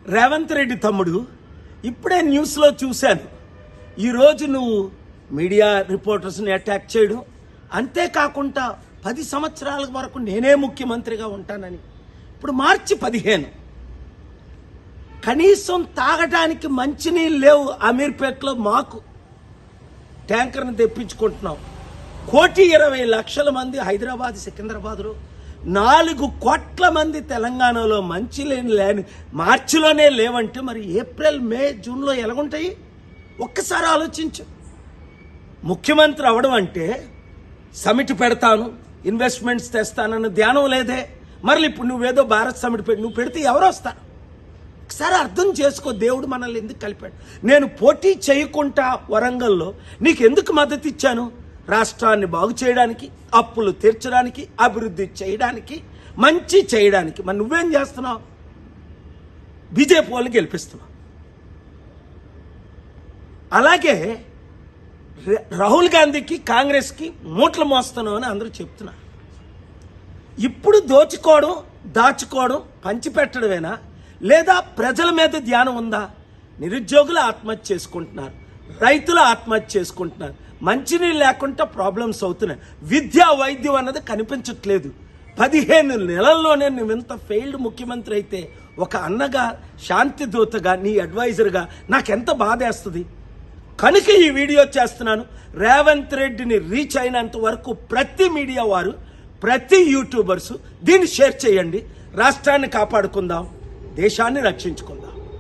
రేవంత్ రెడ్డి తమ్ముడు ఇప్పుడే న్యూస్లో చూశాను. ఈరోజు నువ్వు మీడియా రిపోర్టర్స్ని అటాక్ చేయడం, అంతేకాకుండా 10 సంవత్సరాల వరకు నేనే ముఖ్యమంత్రిగా ఉంటానని. ఇప్పుడు మార్చి 15, కనీసం తాగడానికి మంచినీళ్ళు లేవు. అమీర్పేటలో మాకు ట్యాంకర్ని తెప్పించుకుంటున్నాం. 1,20,00,000 మంది హైదరాబాద్, సికింద్రాబాద్లో, 4 కోట్ల మంది తెలంగాణలో లేని మార్చిలోనే లేవంటే మరి ఏప్రిల్, మే, జూన్లో ఎలాగుంటాయి? ఒక్కసారి ఆలోచించు. ముఖ్యమంత్రి అవడం అంటే సమిట్ పెడతాను, ఇన్వెస్ట్మెంట్స్ తెస్తానన్న ధ్యానం లేదే. మరి ఇప్పుడు నువ్వేదో భారత్ సమిట్ నువ్వు పెడితే ఎవరు వస్తారు? ఒకసారి అర్థం చేసుకో, దేవుడు మనల్ని ఎందుకు కలిపాడు. నేను పోటీ చేయకుండా వరంగల్లో నీకు ఎందుకు మద్దతు ఇచ్చాను? రాష్ట్రాన్ని బాగు చేయడానికి, అప్పులు తీర్చడానికి, అభివృద్ధి చేయడానికి, మంచి చేయడానికి. మరి నువ్వేం చేస్తున్నావు? బీజేపీ వాళ్ళు గెలిపిస్తున్నావు. అలాగే రాహుల్ గాంధీకి, కాంగ్రెస్కి మూటలు మోస్తున్నావు అని అందరూ చెప్తున్నారు. ఇప్పుడు దోచుకోవడం, దాచుకోవడం, పంచిపెట్టడమేనా, లేదా ప్రజల మీద ధ్యానం ఉందా? నిరుద్యోగులు ఆత్మహత్య చేసుకుంటున్నారు, రైతులు ఆత్మహత్య చేసుకుంటున్నారు, మంచినీళ్ళు లేకుండా ప్రాబ్లమ్స్ అవుతున్నాయి, విద్యా వైద్యం అన్నది కనిపించట్లేదు. 15 నెలల్లోనే నువ్వెంత ఫెయిల్డ్ ముఖ్యమంత్రి అయితే, ఒక అన్నగా, శాంతి దూతగా, నీ అడ్వైజర్గా నాకెంత బాధేస్తుంది. కనుక ఈ వీడియో చేస్తున్నాను. రేవంత్ రెడ్డిని రీచ్ అయినంత వరకు ప్రతి మీడియా వారు, ప్రతి యూట్యూబర్సు దీన్ని షేర్ చేయండి. రాష్ట్రాన్ని కాపాడుకుందాం, దేశాన్ని రక్షించుకుందాం.